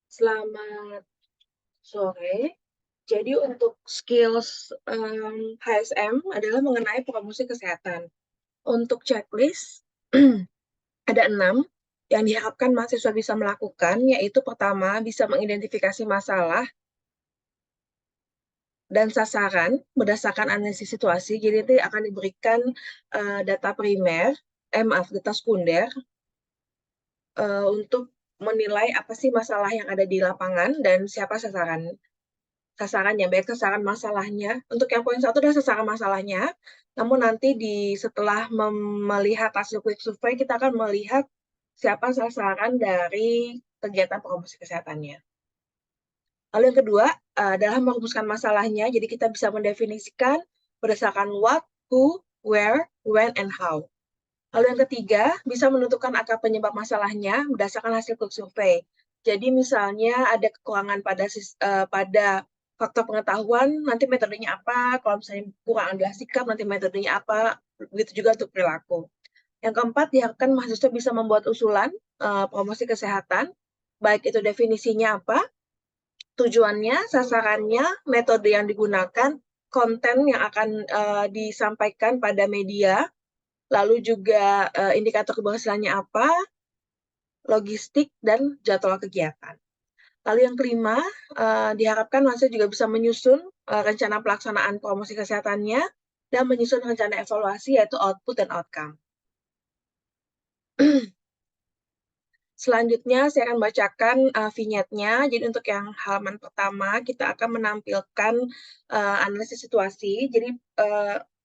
Selamat sore. Jadi untuk skills, HSM adalah mengenai promosi kesehatan. Untuk checklist ada 6 yang diharapkan mahasiswa bisa melakukan, yaitu pertama, bisa mengidentifikasi masalah dan sasaran berdasarkan analisis situasi. Jadi nanti akan diberikan, data primer maaf, data sekunder, untuk menilai apa sih masalah yang ada di lapangan dan siapa sasarannya, baik sasaran masalahnya. Untuk yang poin 1 adalah sasaran masalahnya, namun nanti setelah melihat hasil quick survey, kita akan melihat siapa sasaran dari kegiatan promosi kesehatannya. Lalu yang kedua, adalah merumuskan masalahnya, jadi kita bisa mendefinisikan berdasarkan what, who, where, when, and how. Lalu yang ketiga, bisa menentukan akar penyebab masalahnya berdasarkan hasil quick survey. Jadi misalnya ada kekurangan pada faktor pengetahuan, nanti metodenya apa, kalau misalnya kurang adalah sikap, nanti metodenya apa, begitu juga untuk perilaku. Yang keempat, diharapkan mahasiswa bisa membuat usulan promosi kesehatan, baik itu definisinya apa, tujuannya, sasarannya, metode yang digunakan, konten yang akan disampaikan pada media, lalu juga indikator keberhasilannya apa, logistik, dan jadwal kegiatan. Lalu yang kelima, diharapkan mahasiswa juga bisa menyusun rencana pelaksanaan promosi kesehatannya dan menyusun rencana evaluasi yaitu output dan outcome. Selanjutnya saya akan bacakan vignette-nya. Jadi untuk yang halaman pertama kita akan menampilkan analisis situasi. Jadi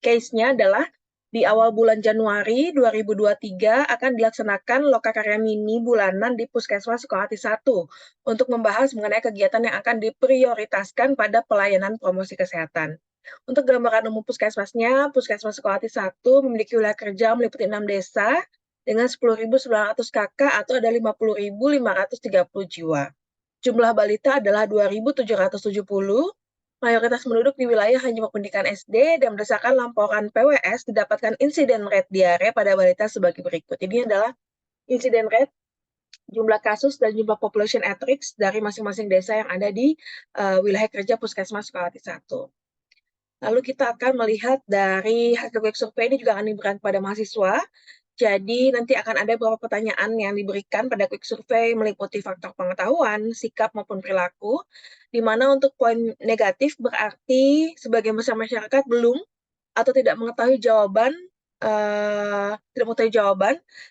case-nya adalah di awal bulan Januari 2023 akan dilaksanakan lokakarya mini bulanan di Puskesmas Sukoharti 1 untuk membahas mengenai kegiatan yang akan diprioritaskan pada pelayanan promosi kesehatan. Untuk gambaran umum puskesmasnya, Puskesmas Sukoharti 1 memiliki wilayah kerja meliputi 6 desa dengan 10.900 kakak atau ada 50.530 jiwa. Jumlah balita adalah 2.770. Mayoritas penduduk di wilayah hanya pendidikan SD dan berdasarkan laporan PWS didapatkan insiden rate diare pada balita sebagai berikut. Ini adalah insiden rate, jumlah kasus dan jumlah population at risk dari masing-masing desa yang ada di wilayah kerja Puskesmas Sukoharti 1. Lalu kita akan melihat dari hasil quick survey ini juga akan diberikan kepada mahasiswa. Jadi nanti akan ada beberapa pertanyaan yang diberikan pada quick survey meliputi faktor pengetahuan, sikap maupun perilaku, di mana untuk poin negatif berarti sebagian besar masyarakat belum atau tidak mengetahui jawaban,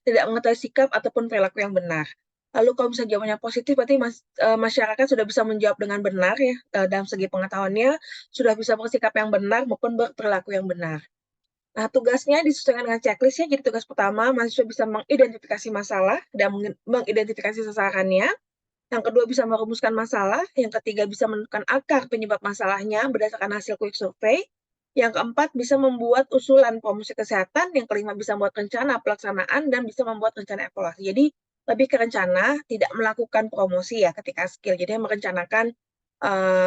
tidak mengetahui sikap ataupun perilaku yang benar. Lalu kalau misalnya jawabannya positif, berarti masyarakat sudah bisa menjawab dengan benar ya, dalam segi pengetahuannya, sudah bisa bersikap yang benar maupun berperilaku yang benar. Nah, tugasnya disesuaikan dengan checklist ya. Jadi tugas pertama, mahasiswa bisa mengidentifikasi masalah dan mengidentifikasi sasarannya. Yang kedua, bisa merumuskan masalah. Yang ketiga, bisa menentukan akar penyebab masalahnya berdasarkan hasil quick survey. Yang keempat, bisa membuat usulan promosi kesehatan. Yang kelima, bisa membuat rencana pelaksanaan dan bisa membuat rencana evaluasi. Jadi, lebih ke rencana, tidak melakukan promosi ya ketika skill. Jadi, merencanakan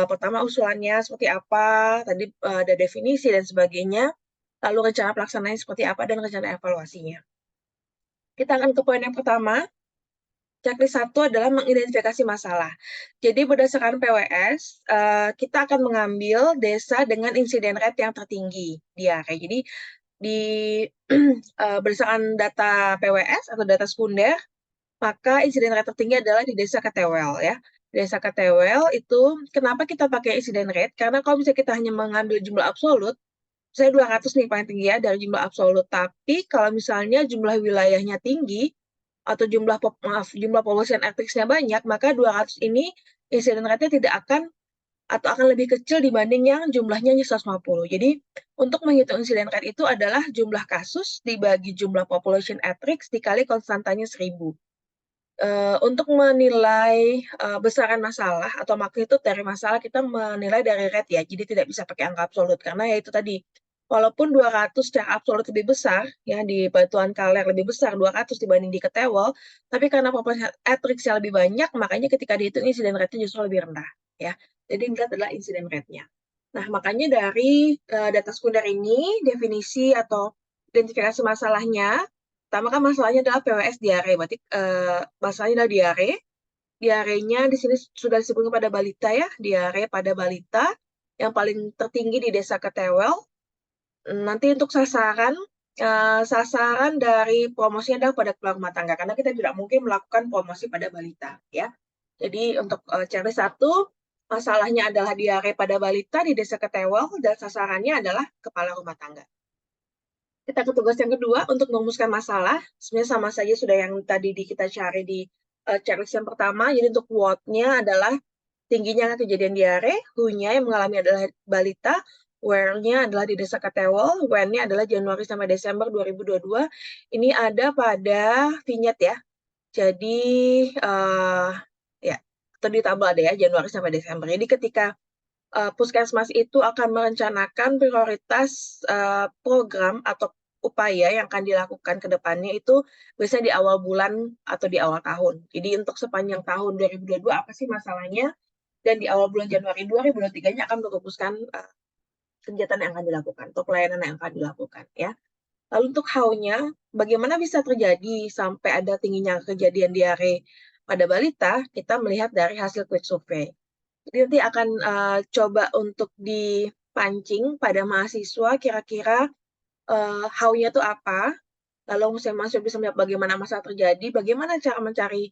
pertama usulannya seperti apa, tadi ada definisi dan sebagainya, lalu rencana pelaksanaannya seperti apa, dan rencana evaluasinya. Kita akan ke poin yang pertama. Checklist 1 adalah mengidentifikasi masalah. Jadi berdasarkan PWS, kita akan mengambil desa dengan insiden rate yang tertinggi diare. Jadi di berdasarkan data PWS atau data sekunder, maka insiden rate tertinggi adalah di desa Ketewel ya. Desa Ketewel itu kenapa kita pakai insiden rate? Karena kalau misalnya kita hanya mengambil jumlah absolut, saya 200 nih paling tinggi ya dari jumlah absolut. Tapi kalau misalnya jumlah wilayahnya tinggi atau jumlah population actives-nya banyak, maka 200 ini insiden rate-nya tidak akan atau akan lebih kecil dibanding yang jumlahnya hanya 150. Jadi untuk menghitung insiden rate itu adalah jumlah kasus dibagi jumlah population at risk dikali konstantanya 1000. Untuk menilai besaran masalah atau magnitude dari masalah, kita menilai dari rate ya, jadi tidak bisa pakai angka absolut karena ya itu tadi, walaupun 200 secara absolut lebih besar ya, di Batuan Kaler lebih besar 200 dibanding di Ketewel, tapi karena populasi at risk-nya lebih banyak, makanya ketika dihitung insiden rate-nya justru lebih rendah ya. Jadi yang dilihat adalah insiden rate-nya. Nah, makanya dari data sekunder ini, definisi atau identifikasi masalahnya, pertama kan masalahnya adalah PWS diare, berarti masalahnya adalah diare. diarenya di sini sudah disebutkan pada balita ya, diare pada balita yang paling tertinggi di Desa Ketewel. Nanti untuk sasaran dari promosinya adalah pada kepala rumah tangga, karena kita tidak mungkin melakukan promosi pada balita, ya. Jadi untuk checklist 1, masalahnya adalah diare pada balita di Desa Ketewel dan sasarannya adalah kepala rumah tangga. Kita ke tugas yang kedua untuk merumuskan masalah. Sebenarnya sama saja sudah yang tadi kita cari di checklist yang pertama. Jadi untuk what-nya adalah tingginya kejadian diare, who-nya yang mengalami adalah balita, where-nya adalah di Desa Ketewel, when-nya adalah Januari sampai Desember 2022. Ini ada pada vignette ya. Jadi ya, atau di tabel ada ya, Januari sampai Desember. Jadi ketika puskesmas itu akan merencanakan prioritas program atau upaya yang akan dilakukan ke depannya itu biasanya di awal bulan atau di awal tahun. Jadi untuk sepanjang tahun 2022 apa sih masalahnya? Dan di awal bulan Januari 2023-nya akan merumuskan kegiatan yang akan dilakukan atau pelayanan yang akan dilakukan ya. Lalu untuk how-nya, bagaimana bisa terjadi sampai ada tingginya kejadian diare pada balita, kita melihat dari hasil quick survey. Jadi nanti akan coba untuk dipancing pada mahasiswa kira-kira how-nya itu apa, lalu mahasiswa bisa melihat bagaimana masalah terjadi, bagaimana cara mencari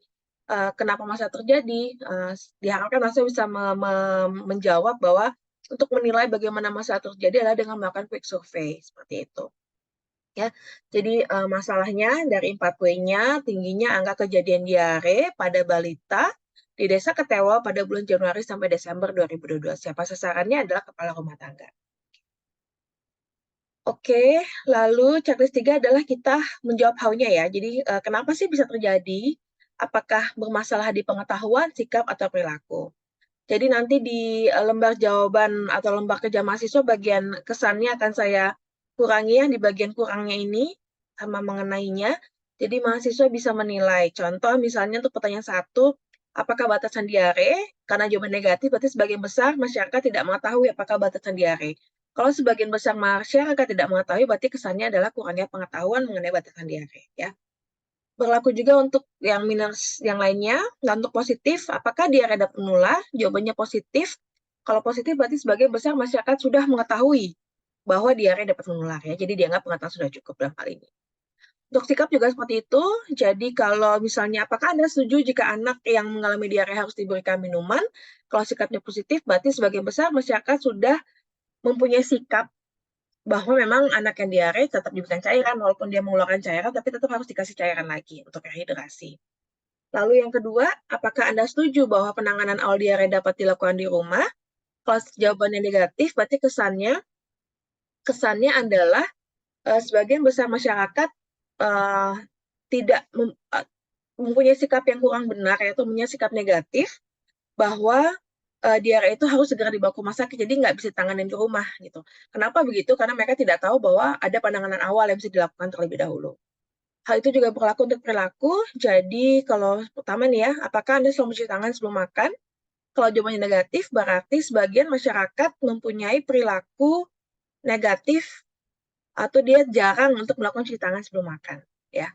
kenapa masalah terjadi. Diharapkan mahasiswa bisa menjawab bahwa untuk menilai bagaimana masalah terjadi adalah dengan melakukan quick survey, seperti itu. Ya, jadi masalahnya dari 4W-nya, tingginya angka kejadian diare pada balita di Desa Ketewel pada bulan Januari sampai Desember 2022. Siapa sasarannya adalah kepala rumah tangga. Oke, lalu checklist 3 adalah kita menjawab how-nya ya. Jadi kenapa sih bisa terjadi? Apakah bermasalah di pengetahuan, sikap, atau perilaku? Jadi nanti di lembar jawaban atau lembar kerja mahasiswa bagian kesannya akan saya kurangi yang di bagian kurangnya ini sama mengenainya. Jadi mahasiswa bisa menilai. Contoh misalnya untuk pertanyaan 1, apakah batasan diare? Karena jawaban negatif berarti sebagian besar masyarakat tidak mengetahui apakah batasan diare. Kalau sebagian besar masyarakat tidak mengetahui berarti kesannya adalah kurangnya pengetahuan mengenai batasan diare ya. Berlaku juga untuk yang minus yang lainnya. Nah, untuk positif, apakah diare dapat menular? Jawabannya positif. Kalau positif berarti sebagian besar masyarakat sudah mengetahui bahwa diare dapat menular ya. Jadi dianggap pengetahuan sudah cukup dalam hal ini. Untuk sikap juga seperti itu. Jadi kalau misalnya apakah Anda setuju jika anak yang mengalami diare harus diberikan minuman? Kalau sikapnya positif berarti sebagian besar masyarakat sudah mempunyai sikap bahwa memang anak yang diare tetap diberikan cairan, walaupun dia mengeluarkan cairan, tapi tetap harus dikasih cairan lagi untuk rehidrasi. Lalu yang kedua, apakah Anda setuju bahwa penanganan awal diare dapat dilakukan di rumah? Kalau jawabannya negatif, berarti kesannya adalah sebagian besar masyarakat tidak mempunyai sikap yang kurang benar, yaitu mempunyai sikap negatif, bahwa diare itu harus segera dibawa ke rumah sakit, jadi nggak bisa ditanganin ke rumah gitu. Kenapa begitu? Karena mereka tidak tahu bahwa ada penanganan awal yang bisa dilakukan terlebih dahulu. Hal itu juga berlaku untuk perilaku. Jadi kalau pertama nih ya, apakah Anda selalu mencuci tangan sebelum makan? Kalau jawabannya negatif, berarti sebagian masyarakat mempunyai perilaku negatif atau dia jarang untuk melakukan cuci tangan sebelum makan. Ya.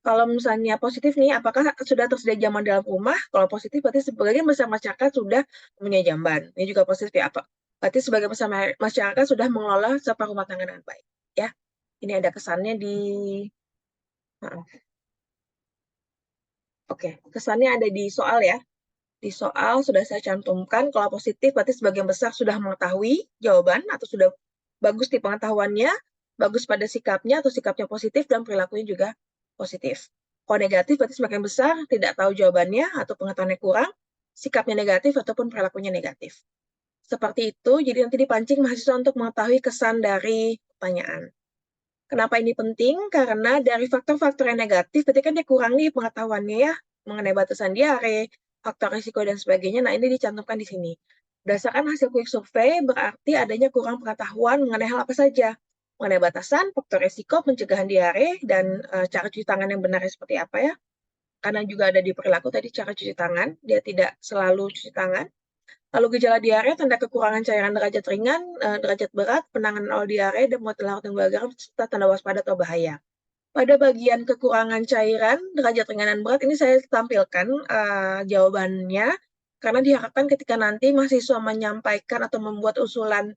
Kalau misalnya positif nih, apakah sudah tersedia jamban dalam rumah? Kalau positif berarti sebagian besar masyarakat sudah mempunyai jamban. Ini juga positif ya. Berarti sebagian besar masyarakat sudah mengelola sampah rumah tangga dengan baik. Ya, ini ada kesannya di. Oke, kesannya ada di soal ya. Di soal sudah saya cantumkan kalau positif berarti sebagian besar sudah mengetahui jawaban atau sudah bagus di pengetahuannya, bagus pada sikapnya atau sikapnya positif dan perilakunya juga positif. Kalau negatif berarti sebagian besar tidak tahu jawabannya atau pengetahuannya kurang, sikapnya negatif ataupun perilakunya negatif. Seperti itu, jadi nanti dipancing mahasiswa untuk mengetahui kesan dari pertanyaan. Kenapa ini penting? Karena dari faktor-faktor yang negatif, berarti kan dia kurang nih pengetahuannya ya, mengenai batasan diare, faktor risiko, dan sebagainya. Nah, ini dicantumkan di sini. Berdasarkan hasil quick survey, berarti adanya kurang pengetahuan mengenai hal apa saja. Mengenai batasan, faktor risiko, pencegahan diare, dan cara cuci tangan yang benar seperti apa ya. Karena juga ada di perilaku tadi cara cuci tangan, dia tidak selalu cuci tangan. Lalu gejala diare, tanda kekurangan cairan derajat ringan, derajat berat, penanganan awal diare, dan muatan larut yang garam, serta tanda waspada atau bahaya. Pada bagian kekurangan cairan, derajat ringan dan berat ini saya tampilkan jawabannya, karena diharapkan ketika nanti mahasiswa menyampaikan atau membuat usulan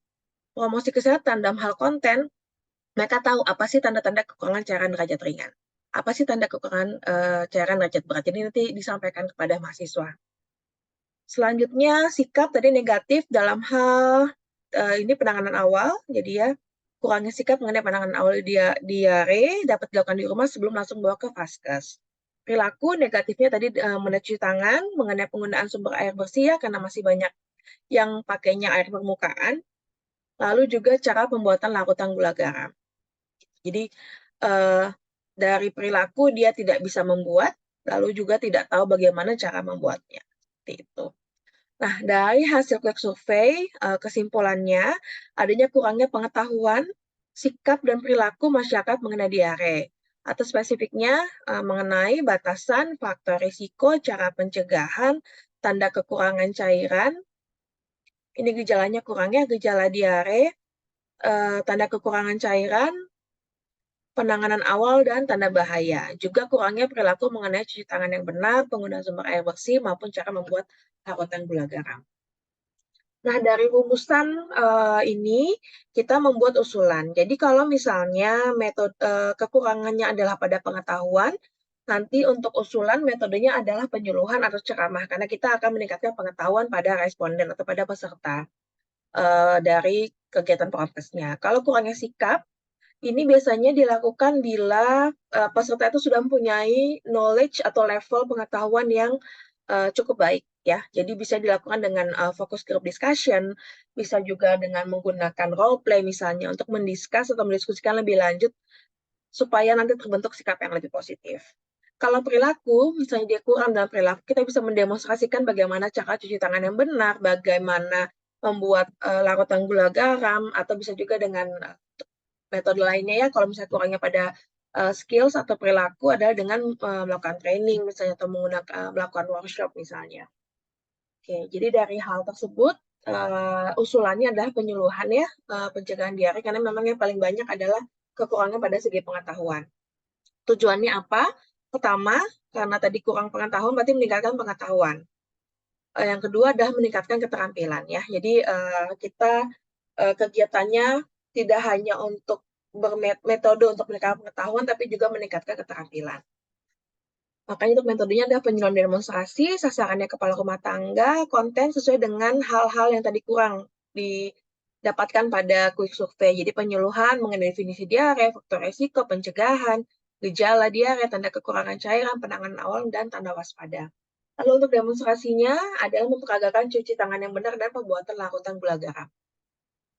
promosi kesehatan dalam hal konten, mereka tahu apa sih tanda-tanda kekurangan cairan derajat ringan, apa sih tanda kekurangan cairan derajat berat. Jadi nanti disampaikan kepada mahasiswa. Selanjutnya, sikap tadi negatif dalam hal ini penanganan awal. Jadi ya, kurangnya sikap mengenai penanganan awal diare dapat dilakukan di rumah sebelum langsung bawa ke vaskes. Perilaku negatifnya tadi mencuci tangan, mengenai penggunaan sumber air bersih ya, karena masih banyak yang pakainya air permukaan. Lalu juga cara pembuatan larutan gula garam. Jadi dari perilaku dia tidak bisa membuat, lalu juga tidak tahu bagaimana cara membuatnya. Seperti itu. Nah, dari hasil quick survey, kesimpulannya adanya kurangnya pengetahuan, sikap, dan perilaku masyarakat mengenai diare. Atau spesifiknya mengenai batasan, faktor risiko, cara pencegahan, tanda kekurangan cairan. Ini gejalanya kurangnya gejala diare, tanda kekurangan cairan, penanganan awal, dan tanda bahaya. Juga kurangnya perilaku mengenai cuci tangan yang benar, penggunaan sumber air bersih, maupun cara membuat larutan gula garam. Nah, dari rumusan ini kita membuat usulan. Jadi kalau misalnya metode kekurangannya adalah pada pengetahuan, nanti untuk usulan metodenya adalah penyuluhan atau ceramah, karena kita akan meningkatkan pengetahuan pada responden atau pada peserta dari kegiatan prokesnya. Kalau kurangnya sikap, ini biasanya dilakukan bila peserta itu sudah mempunyai knowledge atau level pengetahuan yang cukup baik ya. Jadi bisa dilakukan dengan focus group discussion, bisa juga dengan menggunakan role play misalnya untuk mendiskus atau mendiskusikan lebih lanjut supaya nanti terbentuk sikap yang lebih positif. Kalau perilaku, misalnya dia kurang dalam perilaku, kita bisa mendemonstrasikan bagaimana cara cuci tangan yang benar, bagaimana membuat larutan gula garam, atau bisa juga dengan metode lainnya ya, kalau misalnya kurangnya pada skills atau perilaku adalah dengan melakukan training misalnya atau melakukan workshop misalnya. Oke, jadi dari hal tersebut usulannya adalah penyuluhan ya, pencegahan diare, karena memang yang paling banyak adalah kekurangan pada segi pengetahuan. Tujuannya apa? Pertama, karena tadi kurang pengetahuan berarti meningkatkan pengetahuan. Yang kedua adalah meningkatkan keterampilan ya. Jadi kita kegiatannya tidak hanya untuk bermetode untuk meningkatkan pengetahuan, tapi juga meningkatkan keterampilan. Makanya untuk metodenya adalah penyuluhan demonstrasi, sasarannya kepala rumah tangga, konten sesuai dengan hal-hal yang tadi kurang didapatkan pada quick survey. Jadi penyuluhan mengenai definisi diare, faktor resiko, pencegahan, gejala diare, tanda kekurangan cairan, penanganan awal, dan tanda waspada. Lalu untuk demonstrasinya adalah memperagakan cuci tangan yang benar dan pembuatan larutan gula garam.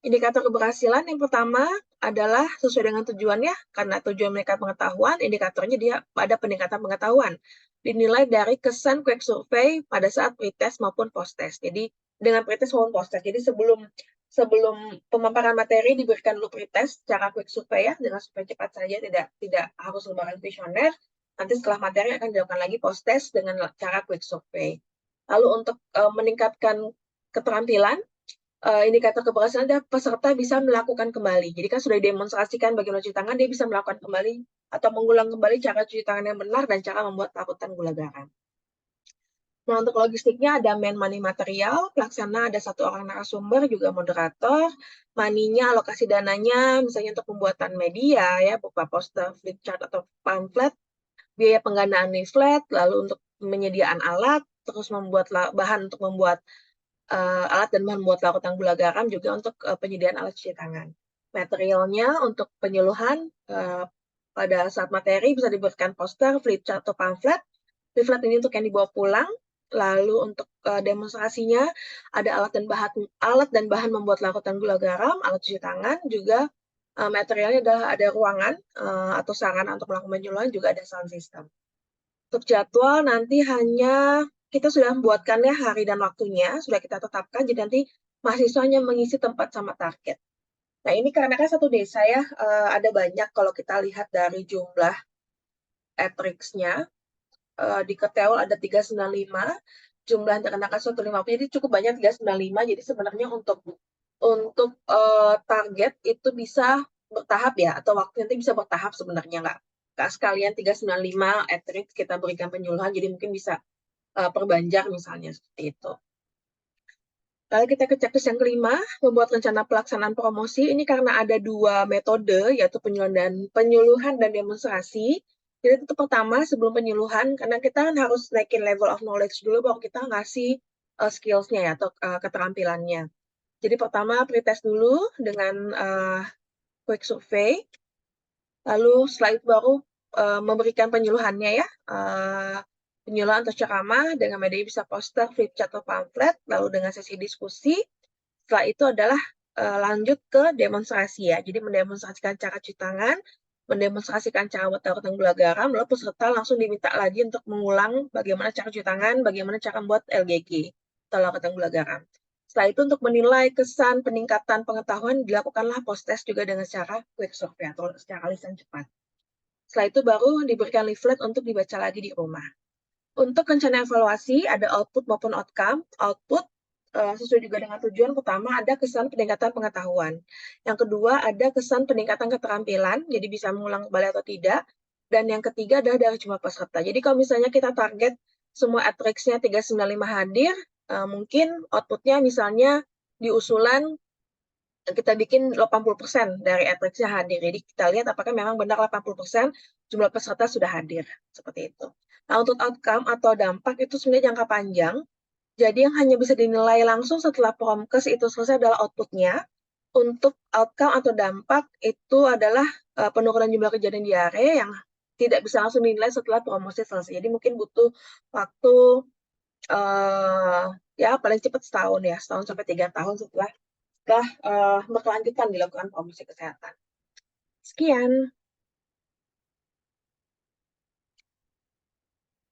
Indikator keberhasilan yang pertama adalah sesuai dengan tujuannya, karena tujuan mereka pengetahuan, indikatornya dia pada peningkatan pengetahuan. Dinilai dari kesan quick survey pada saat pretest maupun post-test. Jadi dengan pretest maupun post-test. Jadi sebelum pemaparan materi diberikan dulu pretest secara quick survey ya, dengan survei cepat saja, tidak harus lembaran kuesioner. Nanti setelah materi akan dilakukan lagi post-test dengan cara quick survey. Lalu untuk meningkatkan keterampilan, indikator keberhasilan adalah peserta bisa melakukan kembali. Jadi kan sudah didemonstrasikan bagaimana cuci tangan, dia bisa melakukan kembali atau mengulang kembali cara cuci tangan yang benar dan cara membuat larutan gula garam. Nah, untuk logistiknya ada money material, pelaksana ada 1 orang narasumber, juga moderator, maninya, alokasi dananya, misalnya untuk pembuatan media, ya, berupa poster, flip chart, atau pamflet, biaya penggandaan leaflet, lalu untuk penyediaan alat, terus membuat bahan untuk membuat alat dan bahan membuat larutan gula garam, juga untuk penyediaan alat cuci tangan. Materialnya untuk penyuluhan pada saat materi bisa diberikan poster, flipchart, atau pamflet. Leaflet ini untuk yang dibawa pulang. Lalu untuk demonstrasinya ada alat dan bahan membuat larutan gula garam, alat cuci tangan, juga materialnya adalah ada ruangan atau sarana untuk melakukan penyuluhan, juga ada sound system. Untuk jadwal nanti hanya kita sudah membuatkannya hari dan waktunya, sudah kita tetapkan, jadi nanti mahasiswa hanya mengisi tempat sama target. Nah, ini karena kan satu desa ya, ada banyak kalau kita lihat dari jumlah matriksnya, di Keteul ada 395, jumlah yang terkena kasus 150, jadi cukup banyak 395, jadi sebenarnya untuk target itu bisa bertahap ya, atau waktu nanti bisa bertahap sebenarnya, nggak sekalian 395 at-risk kita berikan penyuluhan, jadi mungkin bisa perbanjar misalnya seperti itu. Lalu kita ke checklist yang kelima, membuat rencana pelaksanaan promosi. Ini karena ada 2 metode, yaitu penyuluhan dan demonstrasi. Jadi itu pertama sebelum penyuluhan, karena kita kan harus naikin level of knowledge dulu baru kita ngasih skills-nya ya, atau keterampilannya. Jadi pertama pretest dulu dengan quick survey, lalu setelah itu baru memberikan penyuluhannya ya, penyuluhan atau ceramah dengan media bisa poster, flip chart atau pamflet, lalu dengan sesi diskusi. Setelah itu adalah lanjut ke demonstrasi ya, jadi mendemonstrasikan cara cuci tangan, mendemonstrasikan cara buat larutan gula garam, lalu peserta langsung diminta lagi untuk mengulang bagaimana cara cuci tangan, bagaimana cara membuat LGG atau larutan gula garam. Setelah itu untuk menilai kesan peningkatan pengetahuan dilakukanlah post-test juga dengan cara quick survey atau secara lisan cepat. Setelah itu baru diberikan leaflet untuk dibaca lagi di rumah. Untuk rencana evaluasi ada output maupun outcome. Output sesuai juga dengan tujuan. Pertama ada kesan peningkatan pengetahuan. Yang kedua ada kesan peningkatan keterampilan, jadi bisa mengulang kembali atau tidak. Dan yang ketiga adalah dari jumlah peserta. Jadi kalau misalnya kita target semua at-risk-nya 395 hadir, mungkin outputnya misalnya di usulan kita bikin 80% dari at-risk-nya hadir. Jadi kita lihat apakah memang benar 80% jumlah peserta sudah hadir. Seperti itu. Nah, untuk outcome atau dampak itu sebenarnya jangka panjang. Jadi yang hanya bisa dinilai langsung setelah promkes itu selesai adalah output-nya. Untuk outcome atau dampak itu adalah penurunan jumlah kejadian diare yang tidak bisa langsung dinilai setelah promosi selesai. Jadi mungkin butuh waktu ya paling cepat setahun ya, setahun sampai 3 tahun setelah berkelanjutan dilakukan promosi kesehatan. Sekian.